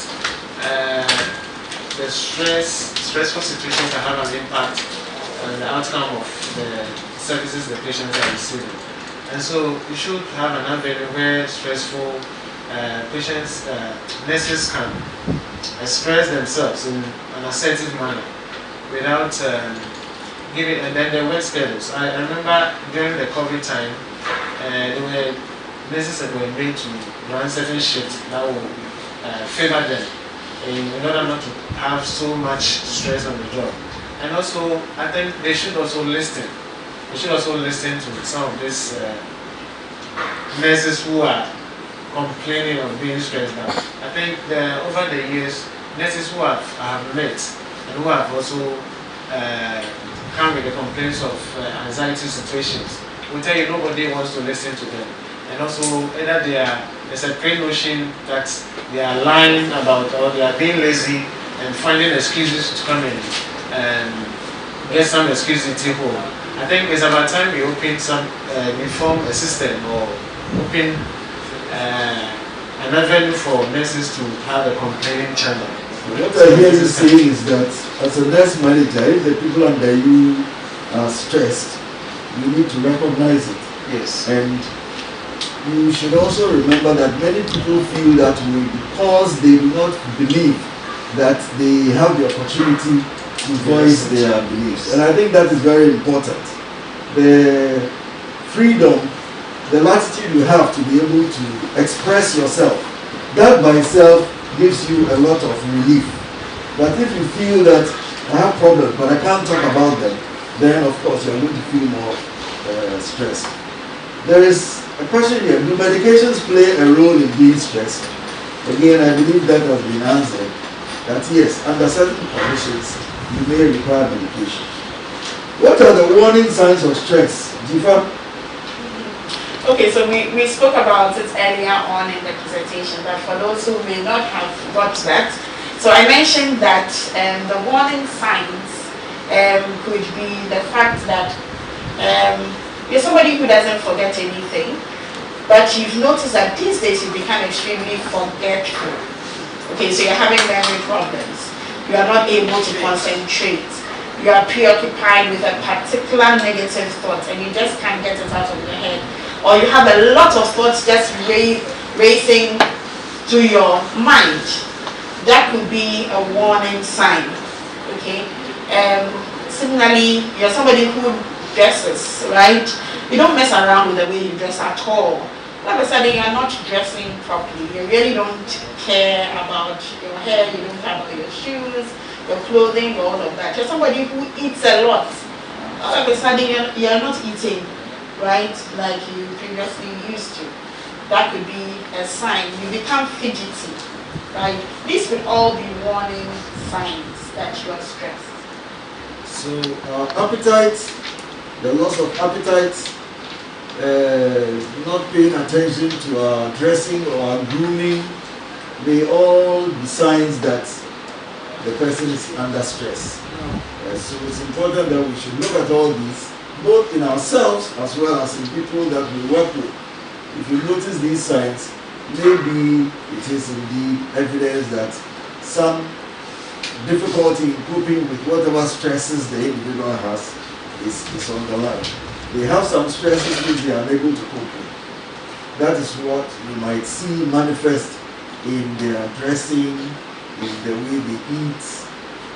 the stressful situation can have an impact on the outcome of the services the patients are receiving. And so you should have an avenue where stressful patients, nurses can express themselves in an assertive manner without giving, and then the work schedules. I remember during the COVID time, there were nurses that were made to run certain shifts that will favor them in order not to have so much stress on the job. And also, I think they should also listen. They should also listen to some of these nurses who are complaining of being stressed out. I think over the years, nurses who have met and who have also come with the complaints of anxiety situations will tell you nobody wants to listen to them. And also, either there's a pre-notion that they are lying about, or they are being lazy and finding excuses to come in and get some excuses to take home. I think it's about time we open we form a system or open an avenue for nurses to have a complaining channel. What I hear you saying is that as a nurse manager, if the people under you are stressed, you need to recognize it. Yes. And you should also remember that many people feel that way because they do not believe that they have the opportunity to voice their beliefs. And I think that is very important. The freedom, the latitude you have to be able to express yourself, that by itself gives you a lot of relief. But if you feel that I have problems but I can't talk about them, then of course you're going to feel more stressed. There is a question here, do medications play a role in being stressed? Again, I believe that has been answered, that yes, under certain conditions, you may require medication. What are the warning signs of stress? Jifa? Okay, so we spoke about it earlier on in the presentation, but for those who may not have got that, so I mentioned that the warning signs could be the fact that you're somebody who doesn't forget anything, but you've noticed that these days you become extremely forgetful. Okay, so you're having memory problems. You are not able to concentrate. You are preoccupied with a particular negative thought and you just can't get it out of your head. Or you have a lot of thoughts just racing through your mind. That could be a warning sign. Okay. Similarly, you're somebody who dresses, right? You don't mess around with the way you dress at all. All of a sudden, you're not dressing properly. You really don't care about your hair. You don't care about your shoes, your clothing, all of that. You're somebody who eats a lot. All of a sudden, you're not eating, right, like you previously used to. That could be a sign. You become fidgety, right? These could all be warning signs that you are stressed. So appetite, the loss of appetite, not paying attention to our dressing or our grooming, may all be signs that the person is under stress. So it's important that we should look at all these, both in ourselves as well as in people that we work with. If you notice these signs, maybe it is indeed evidence that some difficulty in coping with whatever stresses the individual has is on the line. They have some stresses which they are unable to cope with. that is what you might see manifest in their dressing, in the way they eat.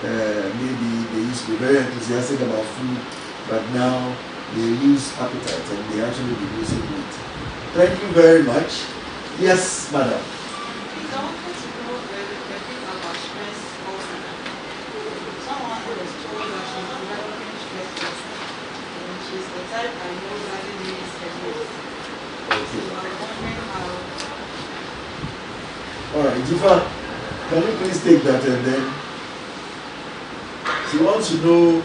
Maybe they used to be very enthusiastic about food, but now they lose appetite and they actually be losing weight. Thank you very much. Yes, madam. Please, I wanted to know the thing about stress also. Someone was told that she's developing stress also. And she's the type I know doesn't really stress. So I was wondering how. Alright, Jifa, can you please take that and then she wants to know,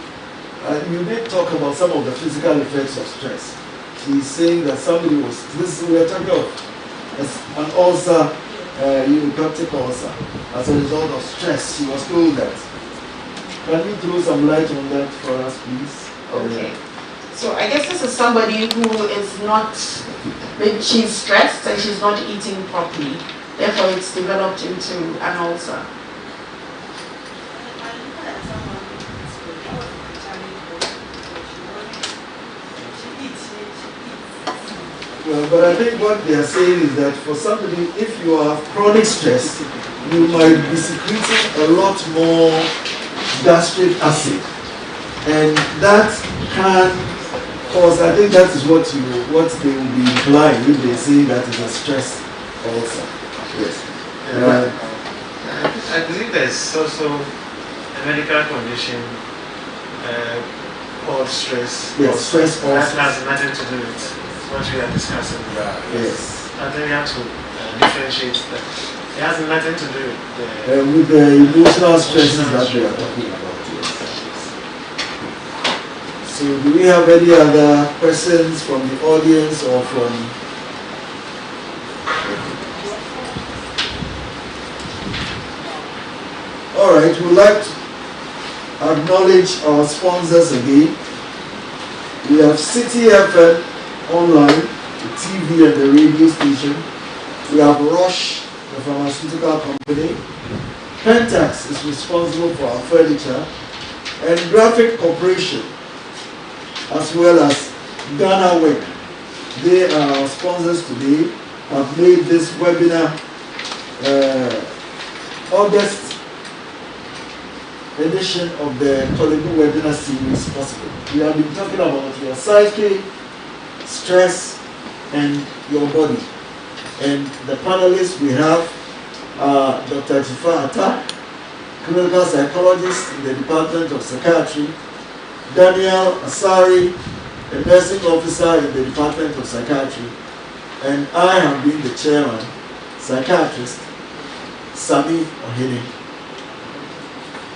you did talk about some of the physical effects of stress. She's saying that somebody was, we are talking of an ulcer, peptic ulcer, as a result of stress. She was told that. Can you throw some light on that for us, please? Okay. So I guess this is somebody who is not, maybe she's stressed and she's not eating properly. Therefore, it's developed into an ulcer. Well, but I think what they are saying is that for somebody, if you have chronic stress, you might be secreting a lot more gastric acid. And that can cause, I think that is what they will be implying if they say that is a stress ulcer. Yes. I believe there's also a medical condition called stress. Yes, stress That ulcer. has nothing to do with what we are discussing. Yes. I think we have to differentiate that. It has nothing to do with With the emotional stresses that we are talking about. Yes. So do we have any other questions from the audience or from... Alright, we'd like to acknowledge our sponsors again. We have City FM online, the TV and the radio station. We have Roche, the pharmaceutical company. Pentax is responsible for our furniture. And Graphic Corporation, as well as Ghana Work. They are our sponsors today, have made this webinar August edition of the Korle webinar series possible. We have been talking about your psyche, stress, and your body. And the panelists we have are Dr. Jifa Atta, clinical psychologist in the Department of Psychiatry, Daniel Asari, a nursing officer in the Department of Psychiatry, and I have been the chairman, psychiatrist, Sami Ohene.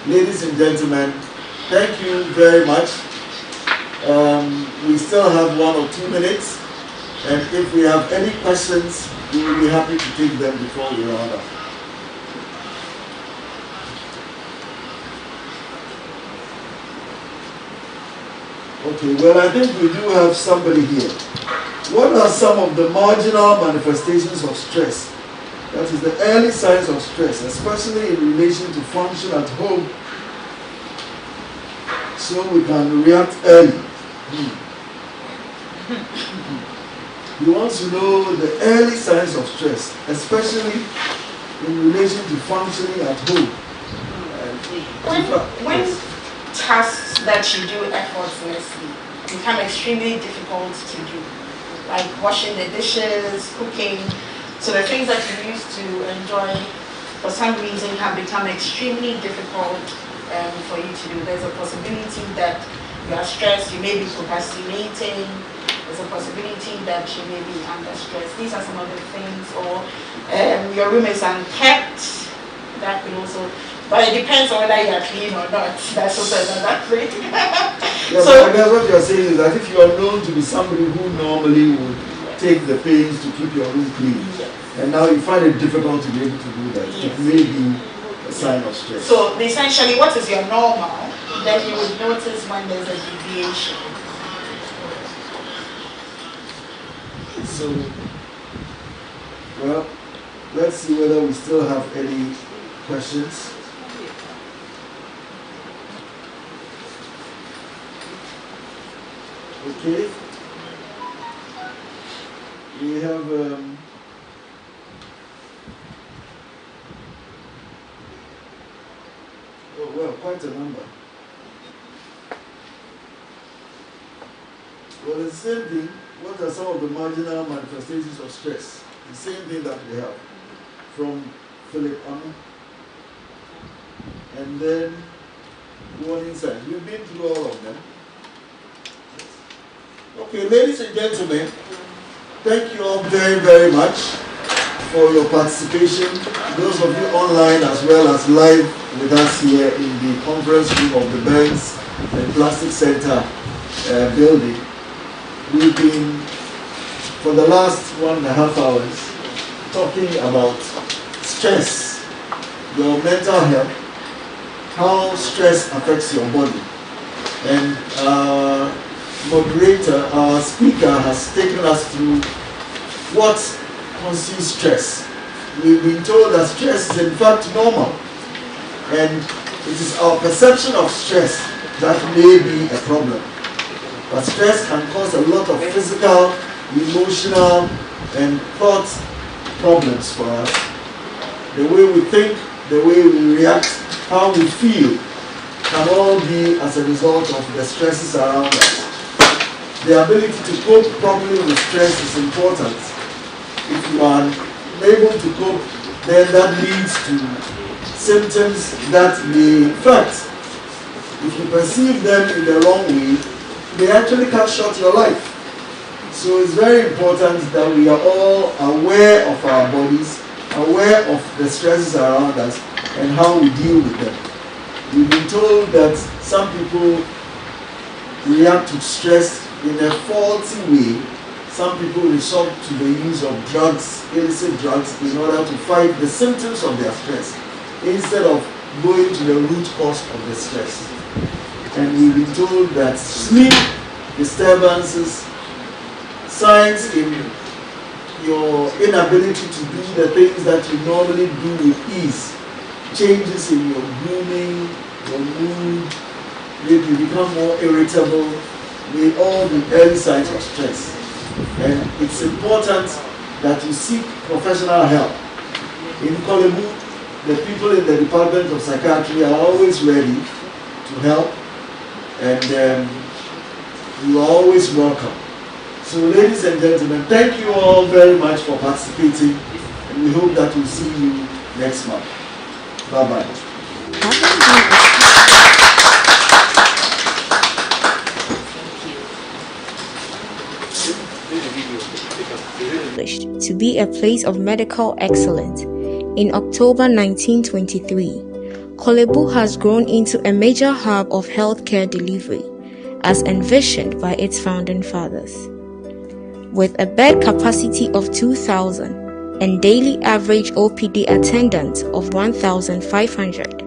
Ladies and gentlemen, thank you very much. We still have 1 or 2 minutes, and if we have any questions, we will be happy to take them before we round up. Okay, well, I think we do have somebody here. What are some of the marginal manifestations of stress? That is the early signs of stress, especially in relation to function at home, so we can react early. You want to know the early signs of stress, especially in relation to functioning at home. When tasks that you do effortlessly become extremely difficult to do, like washing the dishes, cooking, so the things that you used to enjoy for some reason have become extremely difficult for you to do. There's a possibility that you are stressed, you may be procrastinating, there's a possibility that you may be under stress. These are some of the things, or your room is unkept, that could also, but it depends on whether you are clean or not. That's also another thing. Yeah, so I guess what you're saying is that if you are known to be somebody who normally would take the pains to keep your room clean, yes, and now you find it difficult to be able to do that, yes, it may be a sign of stress. So essentially, what is your normal? Then you would notice when there's a deviation. So, well, let's see whether we still have any questions. Okay. We have Well, it's the same thing. What are some of the marginal manifestations of stress? The same thing that we have from Philip Amu. And then warning signs. We've been through all of them. Okay, ladies and gentlemen, thank you all very, very much for your participation. Those of you online as well as live with us here in the conference room of the Burns and Plastic Center building. We've been, for the last 1.5 hours, talking about stress, your mental health, how stress affects your body. And moderator, our speaker, has taken us through what constitutes stress. We've been told that stress is in fact normal, and it is our perception of stress that may be a problem. But stress can cause a lot of physical, emotional, and thought problems for us. The way we think, the way we react, how we feel, can all be as a result of the stresses around us. The ability to cope properly with stress is important. If you are unable to cope, then that leads to symptoms that may, in fact, if you perceive them in the wrong way, they actually cut short your life. So it's very important that we are all aware of our bodies, aware of the stresses around us, and how we deal with them. We've been told that some people react to stress in a faulty way. Some people resort to the use of drugs, illicit drugs, in order to fight the symptoms of their stress, instead of going to the root cause of the stress. And we've been told that sleep disturbances, signs in your inability to do the things that you normally do with ease, changes in your grooming, your mood, maybe you become more irritable, may all be early signs of stress. And it's important that you seek professional help. In Korle, the people in the Department of Psychiatry are always ready to help, and you are always welcome. So ladies and gentlemen, thank you all very much for participating, and we hope that we'll see you next month. Bye-bye. To be a place of medical excellence. In October 1923, Korle has grown into a major hub of healthcare delivery, as envisioned by its founding fathers. With a bed capacity of 2,000 and daily average OPD attendance of 1,500,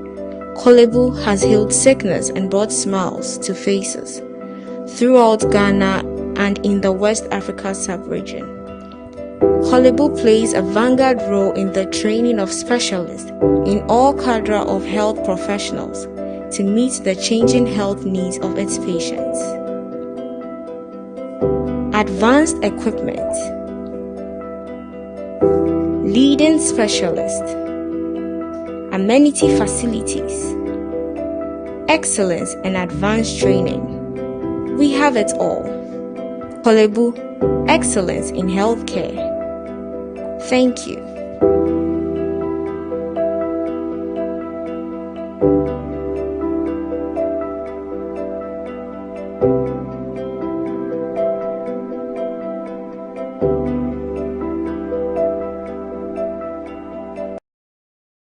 Korle has healed sickness and brought smiles to faces throughout Ghana and in the West Africa sub-region. Korle plays a vanguard role in the training of specialists in all cadre of health professionals to meet the changing health needs of its patients. Advanced equipment, leading specialists, amenity facilities, excellence and advanced training. We have it all. Korle, excellence in healthcare. Thank you.